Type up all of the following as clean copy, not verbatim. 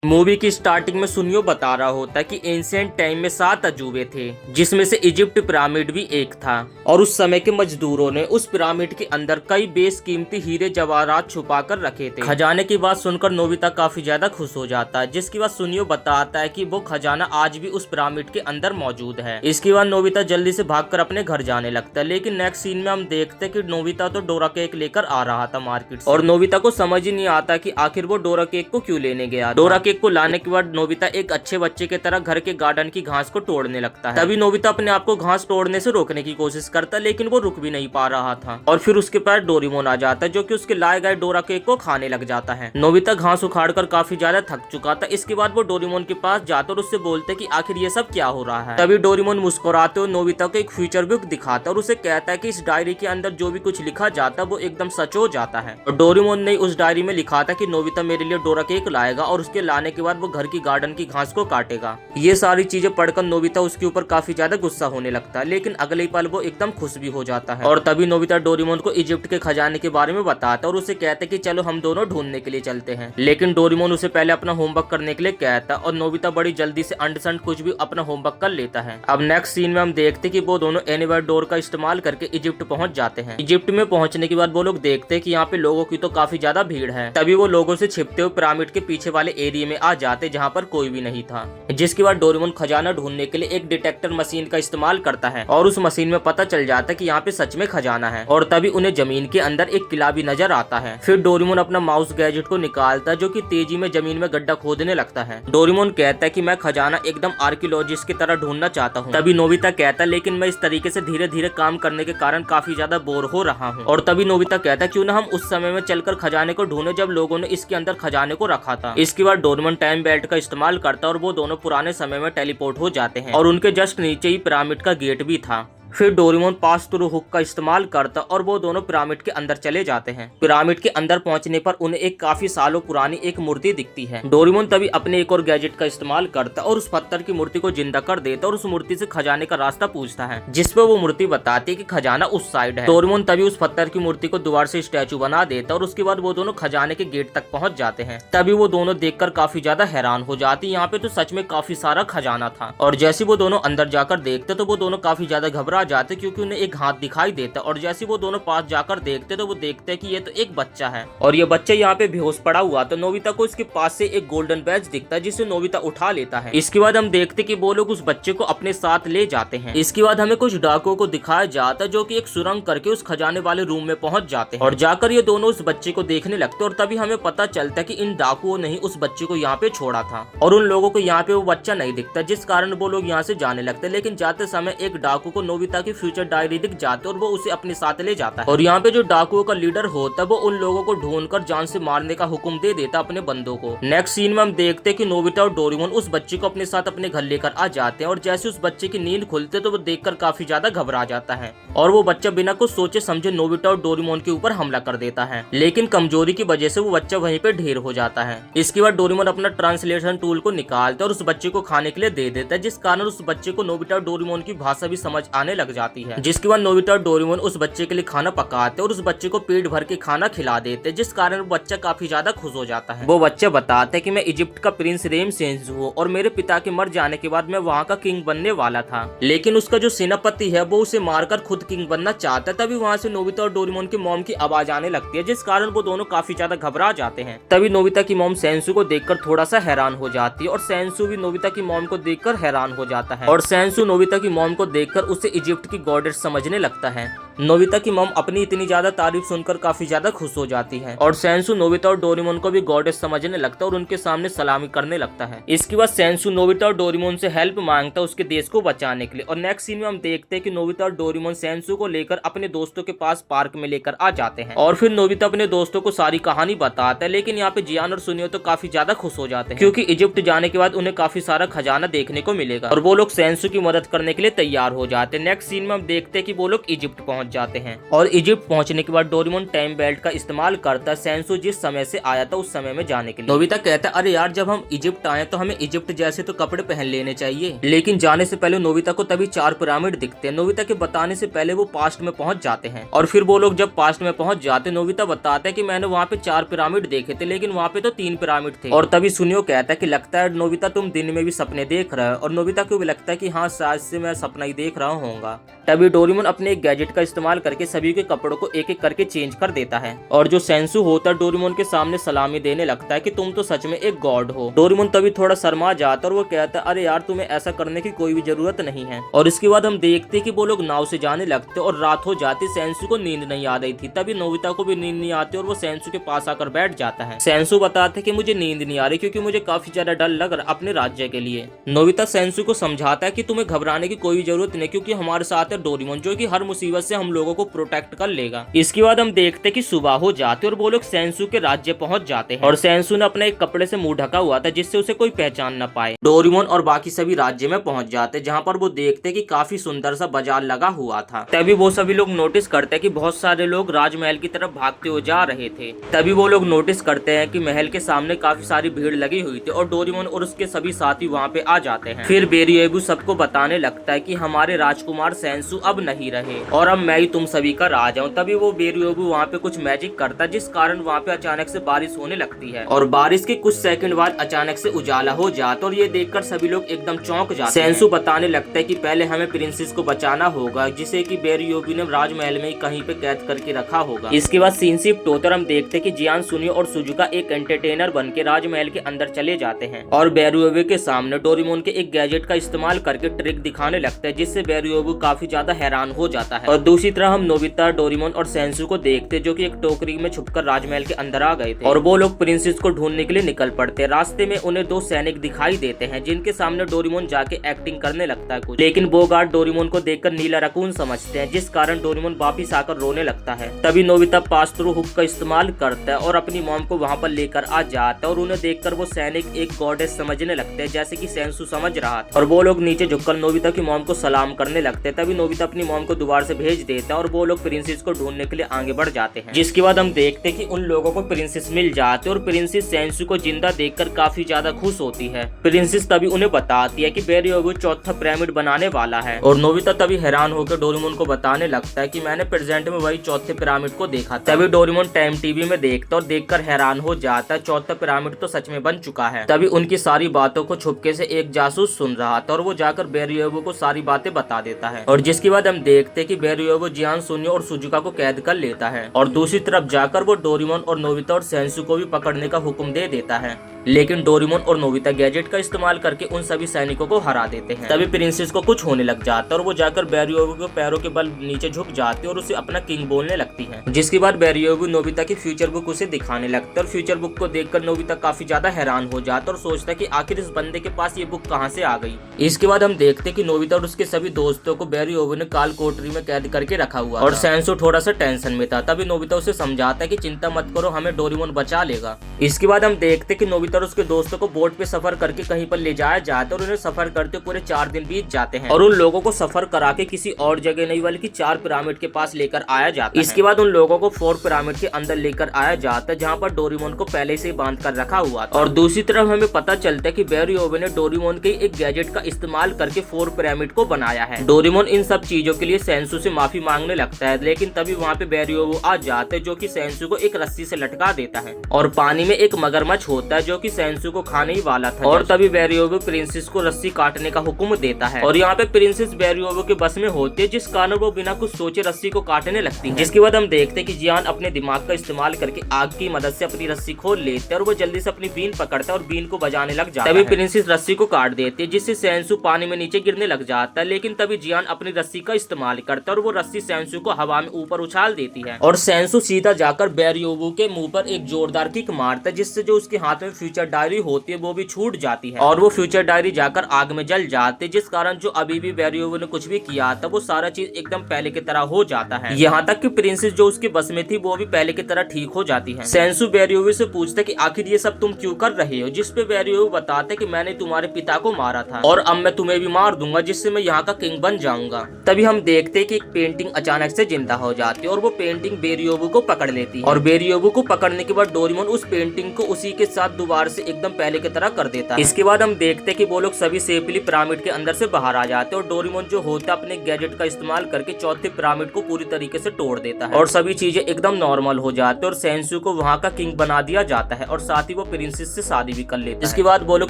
Movie की starting में सुनियो बता रहा होता कि एंशिएंट टाइम में 7 अजूबे थे, जिसमें से इजिप्ट पिरामिड भी एक था। और उस समय के मजदूरों ने उस पिरामिड के अंदर कई बेशकीमती हीरे जवाहरात छुपा कर रखे थे। खजाने की बात सुनकर नोबिता काफी ज्यादा खुश हो जाता है, जिसके बाद सुनियो बताता है कि वो खजाना आज भी उस पिरामिड के अंदर मौजूद है। इसके बाद नोबिता जल्दी से भागकर अपने घर जाने लगता है, लेकिन नेक्स्ट सीन में हम देखते हैं कि नोबिता तो डोरा केक लेकर आ रहा था मार्केट से, और नोबिता को समझ ही नहीं आता कि आखिर वो डोरा केक को क्यों लेने गया। डोरा केक को लाने के बाद नोबिता एक अच्छे बच्चे की तरह घर के गार्डन की घास को तोड़ने लगता है। तभी नोबिता अपने आप को घास तोड़ने से रोकने की कोशिश करता है, लेकिन वो रुक भी नहीं पा रहा था। और फिर उसके पास डोरेमोन आ जाता है, जो कि उसके लाए गए डोरा केक को खाने लग जाता है। नोबिता घास उखाड़कर काफी ज्यादा थक चुका था। इसके बाद वो डोरेमोन के पास जाता और उससे बोलते कि आखिर ये सब क्या हो रहा है। तभी डोरेमोन मुस्कुराते हुए नोबिता को एक फ्यूचर बुक दिखाता और उसे कहता है कि इस डायरी के अंदर जो भी कुछ लिखा जाता है वो एकदम सच हो जाता है। और डोरेमोन ने उस डायरी में लिखा था कि नोबिता मेरे लिए डोरा केक लाएगा और उसके लाने के बाद वो घर की गार्डन की घास को काटेगा। ये सारी चीजें पढ़कर नोबिता उसके ऊपर काफी ज्यादा गुस्सा होने लगता है, लेकिन अगले पल वो एकदम खुश भी हो जाता है। और तभी नोबिता डोरेमोन को इजिप्ट के खजाने के बारे में बताता है और उसे कहता है कि चलो हम दोनों ढूंढने के लिए चलते हैं। लेकिन डोरेमोन उसे पहले अपना होमवर्क करने के लिए कहता है और नोबिता बड़ी जल्दी से अंडसंड कुछ भी अपना होमवर्क कर लेता है। अब नेक्स्ट सीन में हम देखते हैं कि वो दोनों एनीवेयर डोर का इस्तेमाल करके इजिप्ट पहुंच जाते हैं। इजिप्ट में पहुंचने के बाद वो लोग देखते हैं कि यहाँ पे लोगों की तो काफी ज्यादा भीड़ है। तभी वो लोगों से छिपते हुए पिरामिड के पीछे वाले एरिया में आ जाते जहाँ पर कोई भी नहीं था। जिसके बाद डोरेमोन खजाना ढूंढने के लिए एक डिटेक्टर मशीन का इस्तेमाल करता है और उस मशीन में पता चल जाता है कि यहाँ पे सच में खजाना है। और तभी उन्हें जमीन के अंदर एक किला भी नजर आता है। फिर डोरेमोन अपना माउस गैजेट को निकालता है, जो कि तेजी में जमीन में गड्ढा खोदने लगता है। डोरेमोन कहता है कि मैं खजाना एकदम आर्कियोलॉजिस्ट की तरह ढूंढना चाहता हूँ। तभी नोबिता कहता है लेकिन मैं इस तरीके से धीरे धीरे काम करने के कारण काफी ज्यादा बोर हो रहा हूँ। और तभी नोबिता कहता है क्यों ना हम उस समय में चलकर खजाने को ढूंढे जब लोगों ने इसके अंदर खजाने को रखा था। इसके बाद डोरेमोन टाइम बेल्ट का इस्तेमाल करता है और वो दोनों पुराने समय में टेलीपोर्ट हो जाते हैं। और उनके जस्ट नीचे ही पिरामिड का गेट भी था। फिर डोरेमोन पास थ्रू हुक का इस्तेमाल करता और वो दोनों पिरामिड के अंदर चले जाते हैं। पिरामिड के अंदर पहुंचने पर उन्हें एक काफी सालों पुरानी एक मूर्ति दिखती है। डोरेमोन तभी अपने एक और गैजेट का इस्तेमाल करता और उस पत्थर की मूर्ति को जिंदा कर देता और उस मूर्ति से खजाने का रास्ता पूछता है, जिसपे वो मूर्ति बताती है कि खजाना उस साइड है। डोरेमोन तभी उस पत्थर की मूर्ति को दोबारा से स्टैचू बना देता और उसके बाद वो दोनों खजाने के गेट तक पहुंच जाते हैं। तभी वो दोनों देखकर काफी ज्यादा हैरान हो जाती, यहाँ पे तो सच में काफी सारा खजाना था। और जैसे वो दोनों अंदर जाकर देखते तो वो दोनों काफी ज्यादा घबरा जाते, क्योंकि उन्हें एक हाथ दिखाई देता। और जैसे वो दोनों पास जाकर देखते तो वो देखते कि ये तो एक बच्चा है और ये बच्चा यहाँ पे बेहोश पड़ा हुआ। तो नोबिता को इसके पास से एक गोल्डन बैज दिखता है, जिसे नोबिता उठा लेता है। इसके बाद हम देखते कि वो लोग उस बच्चे को अपने साथ ले जाते हैं। इसके बाद हमें कुछ डाकुओं को दिखाया जाता है, जो कि एक सुरंग करके उस खजाने वाले रूम में पहुंच जाते हैं। और जाकर ये दोनों उस बच्चे को देखने लगते और तभी हमें पता चलता है कि इन डाकुओं ने ही उस बच्चे को यहाँ पे छोड़ा था और उन लोगों को यहाँ पे वो बच्चा नहीं दिखता, जिस कारण वो लोग यहाँ से जाने लगते। लेकिन जाते समय एक डाकू को नोबिता की फ्यूचर डायरी दिख जाती और वो उसे अपने साथ ले जाता है। और यहाँ पे जो डाकुओं का लीडर होता है वो उन लोगों को ढूंढकर जान से मारने का हुक्म दे देता अपने बंदों को। नेक्स्ट सीन में हम देखते हैं कि नोबिता और डोरेमोन उस बच्चे को अपने साथ अपने घर लेकर आ जाते हैं। और जैसे उस बच्चे की नींद खुलते तो वो देखकर काफी ज्यादा घबरा जाता है और वो बच्चा बिना कुछ सोचे समझे नोबिता और डोरेमोन के ऊपर हमला कर देता है। लेकिन कमजोरी की वजह से वो बच्चा वहीं पे ढेर हो जाता है। इसके बाद डोरेमोन अपना ट्रांसलेशन टूल को निकालता और उस बच्चे को खाने के लिए दे देता है, जिस कारण उस बच्चे को नोबिता और डोरेमोन की भाषा भी समझ आने लग जाती है। जिसके बाद नोबिता और डोरेमोन उस बच्चे के लिए खाना पकाते और उस बच्चे को पेट भर के खाना खिला देते, जिस कारण वो बच्चा काफी ज्यादा खुश हो जाता है। वो बच्चा बताता है कि मैं इजिप्ट का प्रिंस रेमसेस हूँ और मेरे पिता के मर जाने के बाद मैं वहाँ का किंग बनने वाला था, लेकिन उसका जो सेनापति है वो उसे मारकर खुद किंग बनना चाहता है। तभी वहाँ से नोबिता और डोरेमोन की मॉम की आवाज आने लगती है, जिस कारण वो दोनों काफी ज्यादा घबरा जाते हैं। तभी नोबिता की मॉम सेंसू को देखकर थोड़ा सा हैरान हो जाती है और सेंसू भी नोबिता की मॉम को देखकर हैरान हो जाता है। और सेंसू नोबिता की मॉम को देखकर उसे इजिप्ट की गॉडेस समझने लगता है। नोबिता की मॉम अपनी इतनी ज्यादा तारीफ सुनकर काफी ज्यादा खुश हो जाती है और सेंसू नोबिता और डोरेमोन को भी गॉडेस समझने लगता है और उनके सामने सलामी करने लगता है। इसके बाद सेंसू नोबिता और डोरेमोन से हेल्प मांगता है उसके देश को बचाने के लिए। और नेक्स्ट सीन में हम देखते हैं कि नोबिता और डोरेमोन सेंसू को लेकर अपने दोस्तों के पास पार्क में लेकर आ जाते हैं और फिर नोबिता अपने दोस्तों को सारी कहानी बताता है। लेकिन यहाँ पे जियान और सुनियो तो काफी ज्यादा खुश हो जाते हैं, क्योंकि इजिप्ट जाने के बाद उन्हें काफी सारा खजाना देखने को मिलेगा और वो लोग सेंसू की मदद करने के लिए तैयार हो जाते हैं। नेक्स्ट सीन में हम देखते हैं कि वो लोग इजिप्ट पहुंच जाते हैं। और इजिप्ट पहुंचने के बाद डोरेमोन टाइम बेल्ट का इस्तेमाल करता है सेंसु जिस समय से आया था उस समय में जाने के लिए। नोबिता कहता है अरे यार जब हम इजिप्ट आए तो हमें इजिप्ट जैसे तो कपड़े पहन लेने चाहिए। लेकिन जाने से पहले नोबिता को तभी 4 पिरामिड दिखते हैं। नोबिता के बताने से पहले वो पास्ट में पहुंच जाते हैं और फिर वो लोग जब पास्ट में पहुंच जाते नोबिता बताता है कि मैंने वहाँ पे 4 पिरामिड देखे थे लेकिन वहाँ पे तो 3 पिरामिड थे। और तभी सुनियो कहता है कि लगता है नोबिता तुम दिन में भी सपने देख रहे हो। और नोबिता को भी लगता है कि हाँ शायद से मैं सपना ही देख रहा होऊंगा। तभी डोरेमोन अपने एक गैजेट का इस्तेमाल करके सभी के कपड़ों को एक एक करके चेंज कर देता है। और जो सेंसु होता है डोरेमोन के सामने सलामी देने लगता है कि तुम तो सच में एक गॉड हो। डोरेमोन तभी थोड़ा शर्मा जाता है और वो कहता है अरे यार तुम्हें ऐसा करने की कोई भी जरूरत नहीं है। और इसके बाद हम देखते हैं कि वो लोग नाव से जाने लगते और रात हो जाती। सेंसु को नींद नहीं आ रही थी। तभी नोबिता को भी नींद नहीं आती और वो सेंसु के पास आकर बैठ जाता है। सेंसु बताते कि मुझे नींद नहीं आ रही क्योंकि मुझे काफी ज्यादा डर लग रहा अपने राज्य के लिए। नोबिता सेंसु को समझाता है कि तुम्हें घबराने की कोई जरूरत नहीं क्योंकि हमारे साथ है डोरेमोन जो कि हर मुसीबत से हम लोगों को प्रोटेक्ट कर लेगा। इसके बाद हम देखते कि सुबह हो जाती और वो लोग सेंसु के राज्य पहुंच जाते हैं। और सेंसु ने अपने एक कपड़े से मुंह ढका हुआ था जिससे उसे कोई पहचान न पाए। डोरेमोन और बाकी सभी राज्य में पहुंच जाते जहाँ पर वो देखते कि काफी सुंदर सा बाजार लगा हुआ था। तभी वो सभी लोग नोटिस करते कि बहुत सारे लोग राजमहल की तरफ भागते हुए जा रहे थे। तभी वो लोग नोटिस करते हैं कि महल के सामने काफी सारी भीड़ लगी हुई थी और डोरेमोन और उसके सभी साथी वहाँ पे आ जाते हैं। फिर बेरियोबु सबको बताने लगता है कि हमारे राजकुमार सेंसु अब नहीं रहे और अब मैं ही तुम सभी का राजा हूँ। तभी वो बेरियोबु वहाँ पे कुछ मैजिक करता है जिस कारण वहाँ पे अचानक से बारिश होने लगती है और बारिश के कुछ सेकंड बाद अचानक से उजाला हो जाता और ये देखकर सभी लोग एकदम चौंक जाते हैं। सेंसु बताने लगता है कि पहले हमें प्रिंसेस को बचाना होगा जिसे कि बेरियोबु ने राजमहल में ही कहीं पे कैद करके रखा होगा। इसके बाद सीन शिफ्ट होता हम देखते हैं कि जियान, सुनियो और सुजुका एक एंटरटेनर बन के राजमहल के अंदर चले जाते हैं और बेरियोबु के सामने डोरेमोन के एक गैजेट का इस्तेमाल करके ट्रिक दिखाने लगते हैं जिससे बेरियोबु काफी ज्यादा हैरान हो जाता है। और दूसरी तरह हम नोबिता, डोरेमोन और सेंसु को देखते जो कि एक टोकरी में छुपकर राजमहल के अंदर आ गए थे और वो लोग प्रिंसेस को ढूंढने के लिए निकल पड़ते। रास्ते में उन्हें 2 सैनिक दिखाई देते हैं जिनके सामने डोरेमोन जाके एक्टिंग करने लगता है कुछ, लेकिन वो गार्ड डोरेमोन को देखकर नीला रकून समझते हैं जिस कारण डोरेमोन वापिस आकर रोने लगता है। तभी नोबिता पास थ्रू हुक का इस्तेमाल करता है और अपनी मॉम को वहाँ पर लेकर आ जाता है और उन्हें देखकर वो सैनिक एक गॉडेस समझने लगते हैं जैसे कि सेंसु समझ रहा था और वो लोग नीचे झुककर नोबिता की मॉम को सलाम करने लगते हैं। तभी नोबिता अपनी मॉम को दोबारा से भेज देता है और वो लोग प्रिंसेस को ढूंढने के लिए आगे बढ़ जाते हैं। जिसके बाद हम देखते हैं कि उन लोगों को प्रिंसेस मिल जाते और प्रिंसेस सेंसु को जिंदा देखकर काफी ज्यादा खुश होती है। प्रिंसेस तभी उन्हें बताती है कि बेरियोबु चौथा पिरामिड बनाने वाला है और नोबिता तभी हैरान होकर डोरेमोन को बताने लगता है कि मैंने प्रेजेंट में वही चौथे पिरामिड को देखा था। तभी डोरेमोन टाइम टीवी में देखता और देखकर हैरान हो जाता है चौथा पिरामिड तो सच में बन चुका है। तभी उनकी सारी बातों को छुपके से एक जासूस सुन रहा था और वो जाकर बेरियोबु को सारी बातें बता देता है। और जिसके बाद हम देखते कि बेरियोबु जियान, सुनियो और सुजुका को कैद कर लेता है और दूसरी तरफ जाकर वो डोरेमोन और नोबिता और सेंसु को भी पकड़ने का हुक्म दे देता है। लेकिन डोरेमोन और नोबिता गैजेट का इस्तेमाल करके उन सभी सैनिकों को हरा देते हैं। तभी प्रिंसेस को कुछ होने लग जाता है और वो जाकर बेरियोबु के पैरों के बल नीचे झुक जाती है और उसे अपना किंग बोलने लगती है। जिसके बाद बेरियोबु नोबिता की फ्यूचर बुक उसे दिखाने लगता है और फ्यूचर बुक को देखकर नोबिता काफी ज्यादा हैरान हो जाता है और सोचता है कि आखिर इस बंदे के पास ये बुक कहाँ से आ गई। इसके बाद हम देखते कि नोबिता और उसके सभी दोस्तों को बेरियोबु ने काल कोठरी में कैद करके रखा हुआ और सेंसु थोड़ा सा टेंशन में था। तभी नोबिता उसे समझाता है कि चिंता मत करो, हमें डोरेमोन बचा लेगा। इसके बाद हम देखते कि नोबिता और उसके दोस्तों को बोट पे सफर करके कहीं पर ले जाया जाता है और उन्हें सफर करते पूरे 4 दिन बीत जाते हैं और उन लोगों को सफर करा के किसी और जगह नहीं बल्कि 4 पिरामिड के पास लेकर आया जाता है। इसके बाद उन लोगों को 4 पिरामिड के अंदर लेकर आया जाता है जहाँ पर डोरेमोन को पहले से बांध कर रखा हुआ था। और दूसरी तरफ हमें पता चलता है कि बेरियोबु ने डोरेमोन के एक गैजेट का इस्तेमाल करके 4 पिरामिड को बनाया है। डोरेमोन इन सब चीजों के लिए सेंसु से माफी मांगने लगता है लेकिन तभी वहाँ पे बेरियोबु आ जाते हैं जो कि सेंसु को एक रस्सी से लटका देता है और पानी में एक मगरमच्छ होता है जो कि सेंसु को खाने ही वाला था। और तभी बेरियोबु प्रिंसेस को रस्सी काटने का हुक्म देता है और यहाँ पे प्रिंसेस बेरियोबु के बस में होती है जिस कारण वो बिना कुछ सोचे रस्सी को काटने लगती है। जिसके बाद हम देखते हैं कि जियान अपने दिमाग का इस्तेमाल करके आग की मदद से अपनी रस्सी खोल लेते हैं और वो जल्दी से अपनी बीन पकड़ता है और बीन को बजाने लग जाता है। तभी प्रिंसेस रस्सी को काट देती है जिससे सेंसु पानी में नीचे गिरने लग जाता है। लेकिन तभी जियान अपनी रस्सी का इस्तेमाल करता है और वो रस्सी सेंसु को हवा में ऊपर उछाल देती है और सेंसु सीधा जाकर बेरियोबु के मुंह पर एक जोरदार किक मारता है जिससे जो उसके हाथ में फ्यूचर डायरी होती है वो भी छूट जाती है और वो फ्यूचर डायरी जाकर आग में जल जाती है, जिस कारण जो अभी भी बेरियोवो ने कुछ भी किया था वो सारा चीज एकदम पहले की तरह हो जाता है। यहाँ तक कि प्रिंसेस जो उसके बस में थी वो भी पहले की तरह ठीक हो जाती है। सेंसु बेरियोवो से पूछता कि आखिर ये सब तुम क्यों कर रहे हो, जिस पे बेरियोवो बताते कि मैंने तुम्हारे पिता को मारा था और अब मैं तुम्हें भी मार दूंगा जिससे मैं यहाँ का किंग बन जाऊंगा। तभी हम देखते कि एक पेंटिंग अचानक से जिंदा हो जाती है और वो पेंटिंग बेरियोवो को पकड़ लेती है और बेरियोवो को पकड़ने के बाद डोरेमोन उस पेंटिंग को उसी के साथ दोबारा से एकदम पहले की तरह कर देता है। इसके बाद हम देखते कि वो लोग सभी सेफली पिरामिड के अंदर से बाहर आ जाते हैं और डोरेमोन जो होता है अपने गैजेट का इस्तेमाल करके चौथे पिरामिड को पूरी तरीके से तोड़ देता है और सभी चीजें एकदम नॉर्मल हो जाती है और सेंसु को वहाँ का किंग बना दिया जाता है और साथ ही वो प्रिंसेस से शादी भी कर लेता है। इसके बाद वो लोग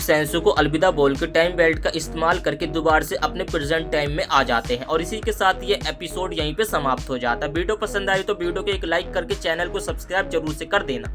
सेंसु को अलविदा बोल के टाइम बेल्ट का इस्तेमाल करके दोबारा से अपने प्रेजेंट टाइम में आ जाते हैं और इसी के साथ ये एपिसोड यहीं पे समाप्त हो जाता है। वीडियो पसंद आई तो वीडियो को एक लाइक करके चैनल को सब्सक्राइब जरूर से कर देना।